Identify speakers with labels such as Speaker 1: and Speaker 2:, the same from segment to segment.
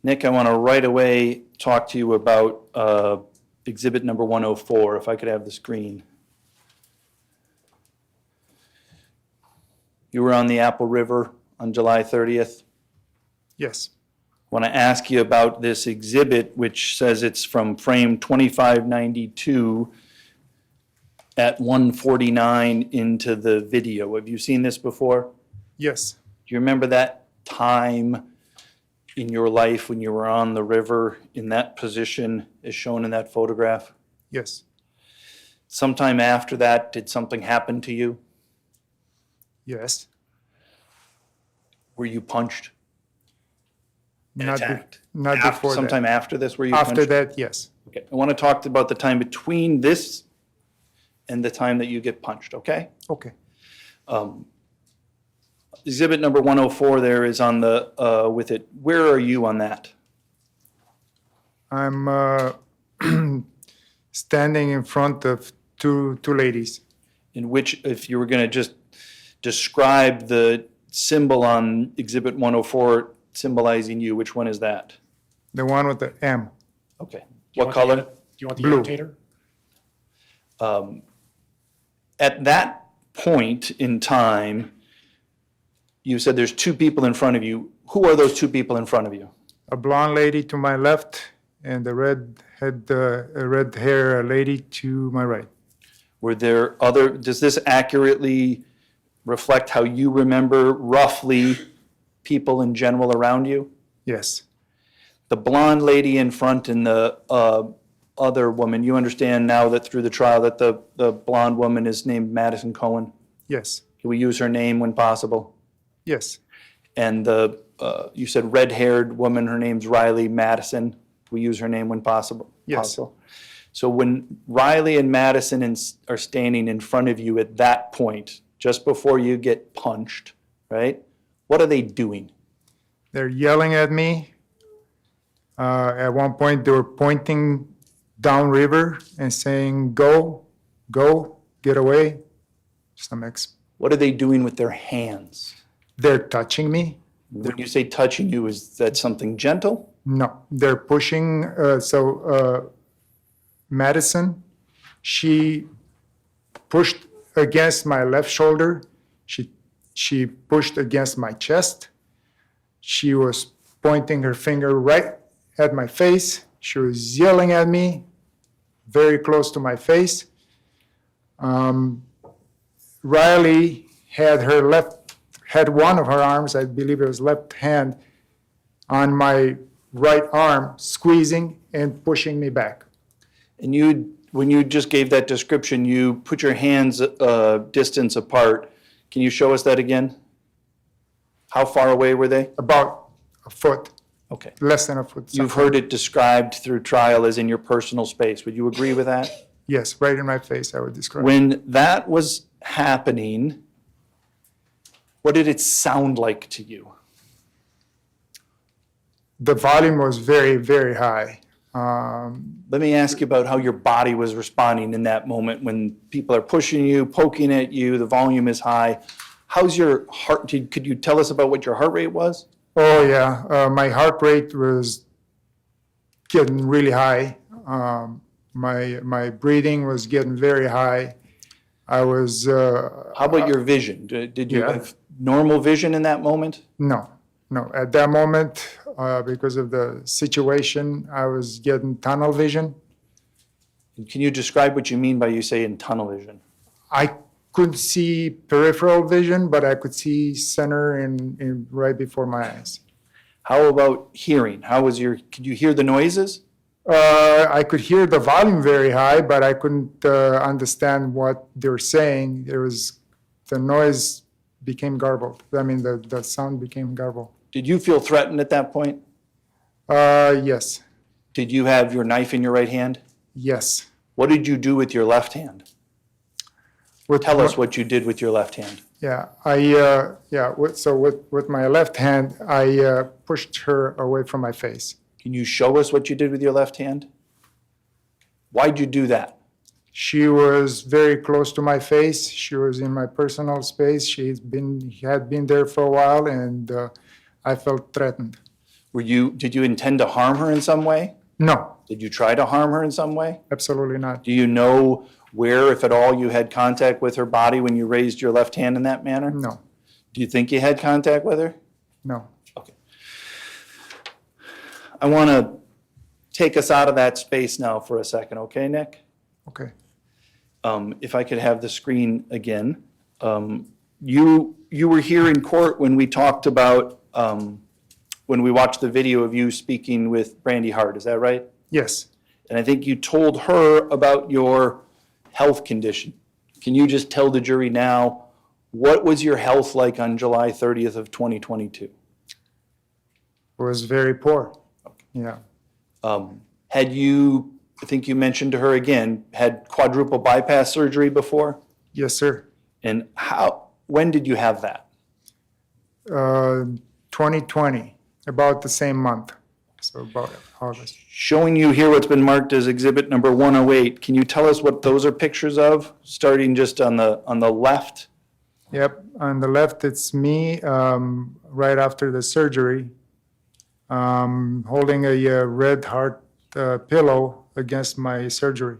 Speaker 1: Nick, I want to right away talk to you about exhibit number 104, if I could have the screen. You were on the Apple River on July 30th.
Speaker 2: Yes.
Speaker 1: I want to ask you about this exhibit, which says it's from frame 2592 at 149 into the video. Have you seen this before?
Speaker 2: Yes.
Speaker 1: Do you remember that time in your life when you were on the river in that position as shown in that photograph?
Speaker 2: Yes.
Speaker 1: Sometime after that, did something happen to you?
Speaker 2: Yes.
Speaker 1: Were you punched and
Speaker 2: Not
Speaker 1: attacked?
Speaker 2: before
Speaker 1: Sometime
Speaker 2: that.
Speaker 1: after this, were you
Speaker 2: After
Speaker 1: punched?
Speaker 2: that, yes.
Speaker 1: Okay. I want to talk about the time between this and the time that you get punched, okay?
Speaker 2: Okay.
Speaker 1: Exhibit number 104 there is on the, with it. Where are you on that?
Speaker 2: I'm standing in front of two ladies.
Speaker 1: In which, if you were going to just describe the symbol on exhibit 104 symbolizing you, which one is that?
Speaker 2: The one with the M.
Speaker 1: Okay.
Speaker 3: Do you
Speaker 1: What
Speaker 3: want
Speaker 1: color?
Speaker 3: Do you want the
Speaker 2: Blue.
Speaker 3: annotator?
Speaker 1: At that point in time, you said there's two people in front of you. Who are those two people in front of you?
Speaker 2: A blonde lady to my left and a red hair lady to my right.
Speaker 1: Were there other, does this accurately reflect how you remember roughly people in general around you?
Speaker 2: Yes.
Speaker 1: The blonde lady in front and the other woman, you understand now that through the trial that the blonde woman is named Madison Cohen?
Speaker 2: Yes.
Speaker 1: Can we use her name when possible?
Speaker 2: Yes.
Speaker 1: And the, you said red-haired woman, her name's Riley Madison. Can we use her name when possible?
Speaker 2: Yes.
Speaker 1: Possible. So when Riley and Madison are standing in front of you at that point, just before you get punched, right? What are they doing?
Speaker 2: They're yelling at me. At one point, they were pointing downriver and saying, go, get away.
Speaker 1: What are they doing with their hands?
Speaker 2: They're touching me.
Speaker 1: When you say touching you, is that something gentle?
Speaker 2: No, they're pushing. Madison, she pushed against my left shoulder. She pushed against my chest. She was pointing her finger right at my face. She was yelling at me, very close to my face. Riley had one of her arms, I believe it was left hand, on my right arm, squeezing and pushing me back.
Speaker 1: And you, when you just gave that description, you put your hands distance apart. Can you show us that again? How far away were they?
Speaker 2: About a foot,
Speaker 1: Okay.
Speaker 2: less than a foot.
Speaker 1: You've heard it described through trial as in your personal space. Would you agree with that?
Speaker 2: Yes, right in my face, I would describe it.
Speaker 1: When that was happening, what did it sound like to you?
Speaker 2: The volume was very, very high.
Speaker 1: Let me ask you about how your body was responding in that moment when people are pushing you, poking at you, the volume is high. How's your heart? Could you tell us about what your heart rate was?
Speaker 2: Oh, yeah. My heart rate was getting really high. My breathing was getting very high. I was...
Speaker 1: How about your vision? Did you
Speaker 2: yeah.
Speaker 1: have normal vision in that moment?
Speaker 2: No. At that moment, because of the situation, I was getting tunnel vision.
Speaker 1: Can you describe what you mean by you say in tunnel vision?
Speaker 2: I couldn't see peripheral vision, but I could see center in right before my eyes.
Speaker 1: How about hearing? Could you hear the noises?
Speaker 2: I could hear the volume very high, but I couldn't understand what they were saying. The noise became garbled. I mean, the sound became garbled.
Speaker 1: Did you feel threatened at that point?
Speaker 2: Yes.
Speaker 1: Did you have your knife in your right hand?
Speaker 2: Yes.
Speaker 1: What did you do with your left hand? Tell us what you did with your left hand.
Speaker 2: Yeah, with my left hand, I pushed her away from my face.
Speaker 1: Can you show us what you did with your left hand? Why'd you do that?
Speaker 2: She was very close to my face. She was in my personal space. She had been there for a while, and I felt threatened.
Speaker 1: Did you intend to harm her in some way?
Speaker 2: No,
Speaker 1: Did you try to harm her in some way?
Speaker 2: absolutely not.
Speaker 1: Do you know where, if at all, you had contact with her body when you raised your left hand in that manner?
Speaker 2: No,
Speaker 1: Do you think you had contact with her?
Speaker 2: no.
Speaker 1: Okay. I want to take us out of that space now for a second, okay, Nick?
Speaker 2: Okay.
Speaker 1: If I could have the screen again. You were here in court when we talked about, when we watched the video of you speaking with Brandy Hart, is that right?
Speaker 2: Yes.
Speaker 1: And I think you told her about your health condition. Can you just tell the jury now, what was your health like on July 30th of 2022?
Speaker 2: It was very poor. Yeah.
Speaker 1: Had you, I think you mentioned to her again, had quadruple bypass surgery before?
Speaker 2: Yes, sir.
Speaker 1: And when did you have that?
Speaker 2: 2020, about the same month. So about August.
Speaker 1: Showing you here what's been marked as exhibit number 108. Can you tell us what those are pictures of, starting just on the left?
Speaker 2: Yep. On the left, it's me right after the surgery, holding a red heart pillow against my surgery.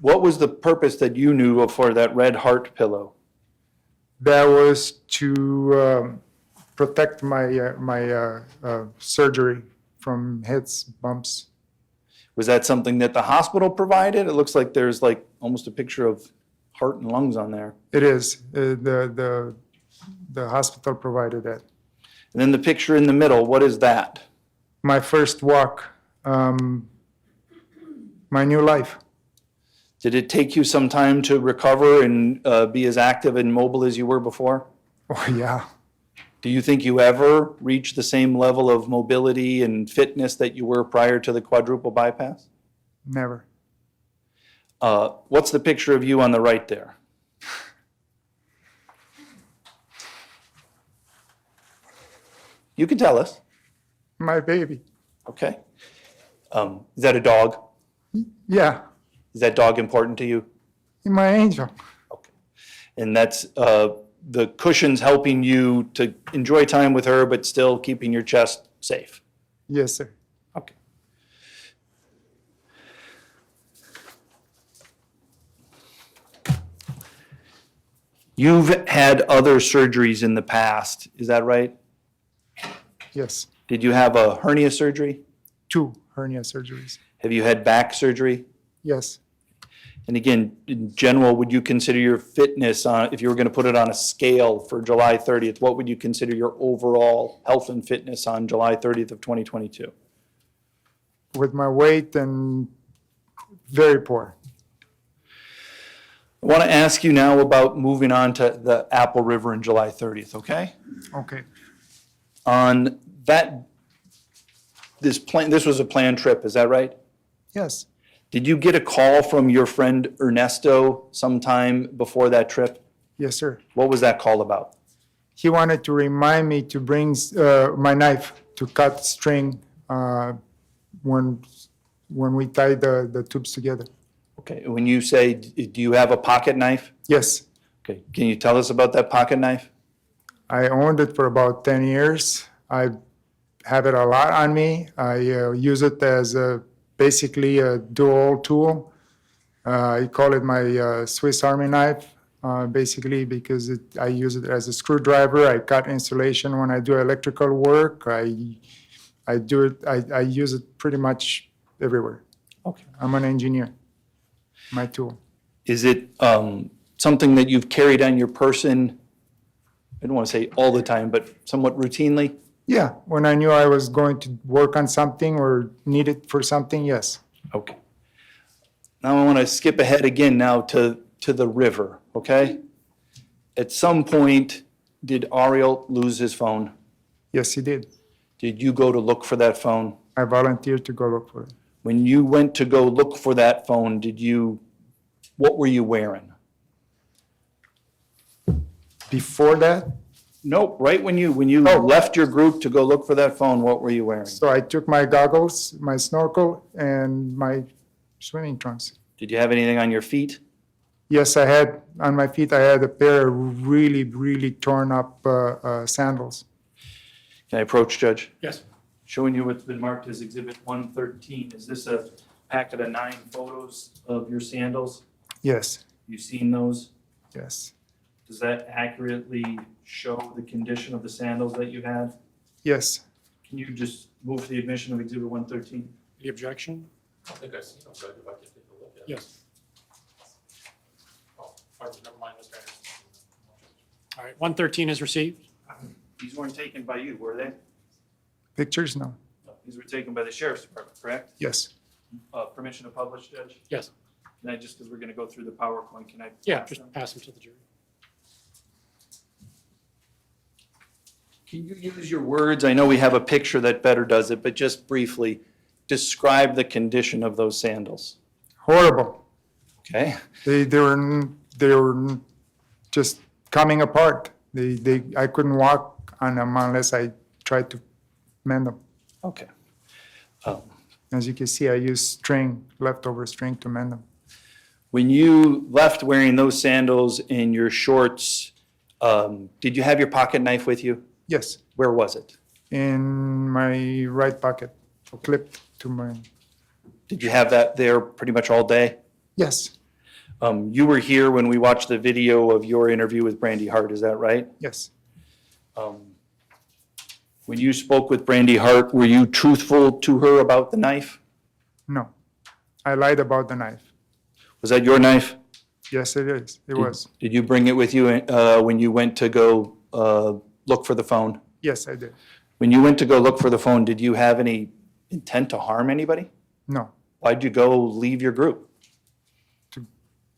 Speaker 1: What was the purpose that you knew of for that red heart pillow?
Speaker 2: That was to protect my surgery from hits, bumps.
Speaker 1: Was that something that the hospital provided? It looks like there's like almost a picture of heart and lungs on there.
Speaker 2: It is. The hospital provided that.
Speaker 1: And then the picture in the middle, what is that?
Speaker 2: My first walk, my new life.
Speaker 1: Did it take you some time to recover and be as active and mobile as you were before?
Speaker 2: Oh, yeah.
Speaker 1: Do you think you ever reached the same level of mobility and fitness that you were prior to the quadruple bypass?
Speaker 2: Never.
Speaker 1: What's the picture of you on the right there? You can tell us.
Speaker 2: My baby.
Speaker 1: Okay. Is that a dog?
Speaker 2: Yeah.
Speaker 1: Is that dog important to you?
Speaker 2: My angel.
Speaker 1: Okay. And that's the cushion's helping you to enjoy time with her, but still keeping your chest safe.
Speaker 2: Yes, sir.
Speaker 1: Okay. You've had other surgeries in the past, is that right?
Speaker 2: Yes.
Speaker 1: Did you have a hernia surgery?
Speaker 2: 2 hernia surgeries.
Speaker 1: Have you had back surgery?
Speaker 2: Yes.
Speaker 1: And again, in general, would you consider your fitness on, if you were going to put it on a scale for July 30th, what would you consider your overall health and fitness on July 30th of 2022?
Speaker 2: With my weight and very poor.
Speaker 1: I want to ask you now about moving on to the Apple River on July 30th, okay?
Speaker 2: Okay.
Speaker 1: On that, this was a planned trip, is that right?
Speaker 2: Yes.
Speaker 1: Did you get a call from your friend Ernesto sometime before that trip?
Speaker 2: Yes, sir.
Speaker 1: What was that call about?
Speaker 2: He wanted to remind me to bring my knife to cut string when we tie the tubes together.
Speaker 1: Okay, when you say, do you have a pocket knife?
Speaker 2: Yes.
Speaker 1: Okay, can you tell us about that pocket knife?
Speaker 2: I owned it for about 10 years. I have it a lot on me. I use it as basically a dual tool. I call it my Swiss Army knife, basically because I use it as a screwdriver. I cut insulation when I do electrical work. I use it pretty much everywhere.
Speaker 1: Okay.
Speaker 2: I'm an engineer. My tool.
Speaker 1: Is it something that you've carried on your person, I don't want to say all the time, but somewhat routinely?
Speaker 2: Yeah, when I knew I was going to work on something or need it for something, yes.
Speaker 1: Okay. Now I want to skip ahead again now to the river, okay? At some point, did Ariel lose his phone?
Speaker 2: Yes, he did.
Speaker 1: Did you go to look for that phone?
Speaker 2: I volunteered to go look for it.
Speaker 1: When you went to go look for that phone, what were you wearing?
Speaker 2: Before that,
Speaker 1: Nope, right when you left your group to go look for that phone, what were you wearing?
Speaker 2: so I took my goggles, my snorkel, and my swimming trunks.
Speaker 1: Did you have anything on your feet?
Speaker 2: Yes, I had, on my feet, I had a pair of really, really torn up sandals.
Speaker 1: Can I approach, Judge?
Speaker 3: Yes.
Speaker 1: showing you what's been marked as Exhibit 113. Is this a packet of 9 photos of your sandals?
Speaker 2: Yes,
Speaker 1: You've seen those?
Speaker 2: yes,
Speaker 1: Does that accurately show the condition of the sandals that you had?
Speaker 2: yes.
Speaker 1: Can you just move to the admission of Exhibit 113?
Speaker 3: The objection?
Speaker 4: I think I've seen them, but if I could take a look at it.
Speaker 3: Yes.
Speaker 4: Oh, pardon, never mind, Mr. Anderson.
Speaker 3: All right, 113 is received.
Speaker 1: These weren't taken by you, were they?
Speaker 2: Pictures? No.
Speaker 1: No, these were taken by the Sheriff's Department, correct?
Speaker 2: Yes,
Speaker 1: Permission to publish, Judge?
Speaker 3: Yes.
Speaker 1: Can I, just because we're going to go through the PowerPoint, can I?
Speaker 3: Yeah,
Speaker 1: pass
Speaker 3: just
Speaker 1: them?
Speaker 3: pass them to the jury.
Speaker 1: Can you use your words? I know we have a picture that better does it, but just briefly, describe the condition of those sandals,
Speaker 2: horrible.
Speaker 1: okay?
Speaker 2: They were just coming apart. I couldn't walk on them unless I tried to mend them.
Speaker 1: Okay.
Speaker 2: As you can see, I used string, leftover string to mend them.
Speaker 1: When you left wearing those sandals and your shorts, did you have your pocket knife with you?
Speaker 2: Yes,
Speaker 1: Where was it?
Speaker 2: in my right pocket, clipped to my,
Speaker 1: Did you have that there pretty much all day?
Speaker 2: yes,
Speaker 1: You were here when we watched the video of your interview with Brandy Hart, is that right?
Speaker 2: yes,
Speaker 1: When you spoke with Brandy Hart, were you truthful to her about the knife?
Speaker 2: no. I lied about the knife.
Speaker 1: Was that your knife?
Speaker 2: Yes, it is. It was.
Speaker 1: Did you bring it with you when you went to go look for the phone?
Speaker 2: Yes, I did.
Speaker 1: When you went to go look for the phone, did you have any intent to harm anybody?
Speaker 2: No,
Speaker 1: Why'd you go leave your group?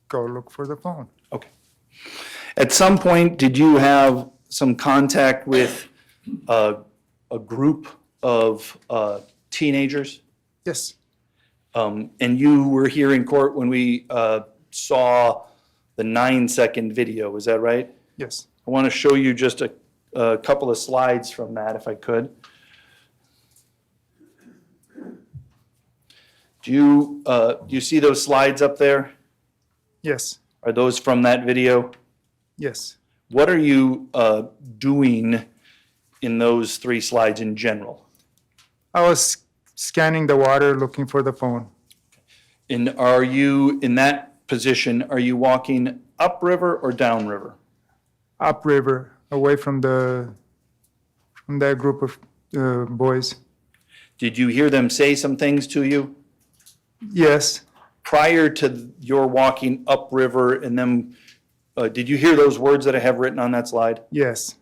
Speaker 2: go look for the phone.
Speaker 1: Okay. At some point, did you have some contact with a group of teenagers?
Speaker 2: Yes,
Speaker 1: And you were here in court when we saw the 9-second video, is that right?
Speaker 2: yes,
Speaker 1: I want to show you just a couple of slides from that, if I could. Do you see those slides up there?
Speaker 2: yes,
Speaker 1: Are those from that video?
Speaker 2: yes.
Speaker 1: What are you doing in those 3 slides in general?
Speaker 2: I was scanning the water, looking for the phone.
Speaker 1: And are you, in that position, are you walking upriver or downriver?
Speaker 2: Upriver, away from that group of boys.
Speaker 1: Did you hear them say some things to you?
Speaker 2: Yes,
Speaker 1: Prior to your walking upriver and them, did you hear those words that I have written on that slide?
Speaker 2: yes,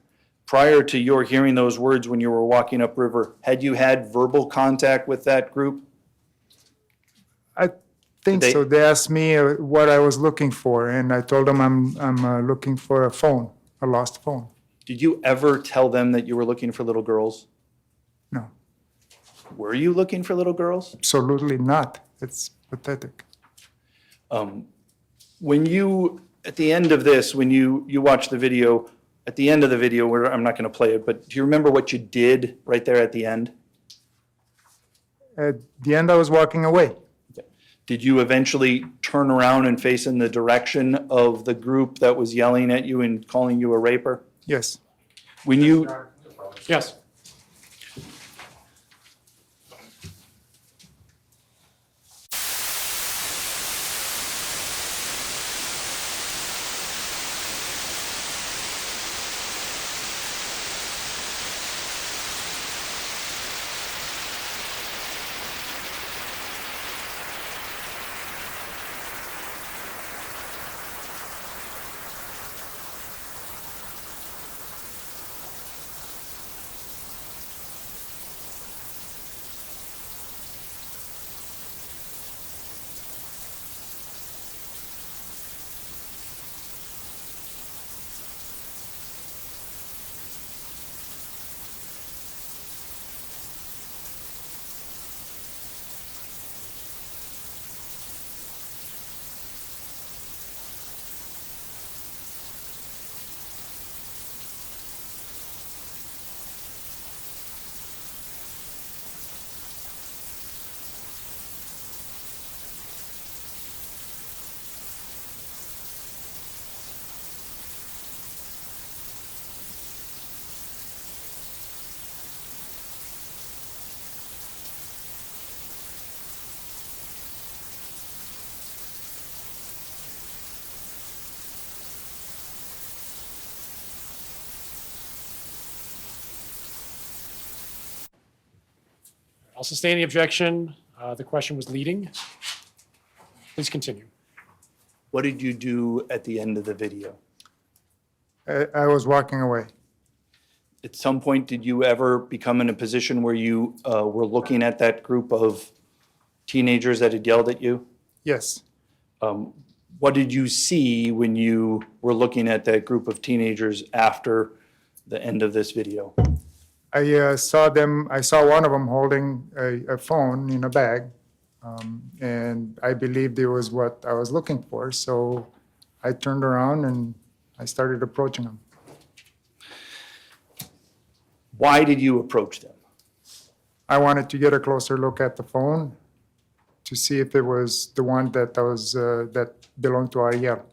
Speaker 1: Prior to your hearing those words when you were walking upriver, had you had verbal contact with that group?
Speaker 2: I think
Speaker 1: They-
Speaker 2: so. They asked me what I was looking for, and I told them I'm looking for a phone, a lost phone.
Speaker 1: Did you ever tell them that you were looking for little girls?
Speaker 2: No,
Speaker 1: Were you looking for little girls?
Speaker 2: absolutely not. It's pathetic.
Speaker 1: When you, at the end of this, when you watch the video, at the end of the video, where I'm not going to play it, but do you remember what you did right there at the end?
Speaker 2: At the end, I was walking away.
Speaker 1: Did you eventually turn around and face in the direction of the group that was yelling at you and calling you a raper?
Speaker 2: Yes,
Speaker 1: When you,
Speaker 3: Yes. I'll sustain the objection. The question was leading. Please continue.
Speaker 1: What did you do at the end of the video?
Speaker 2: I was walking away.
Speaker 1: At some point, did you ever become in a position where you were looking at that group of teenagers that had yelled at you?
Speaker 2: Yes.
Speaker 1: What did you see when you were looking at that group of teenagers after the end of this video?
Speaker 2: I saw one of them holding a phone in a bag, and I believed it was what I was looking for. So I turned around and I started approaching them.
Speaker 1: Why did you approach them?
Speaker 2: I wanted to get a closer look at the phone to see if it was the one that belonged to Ariel.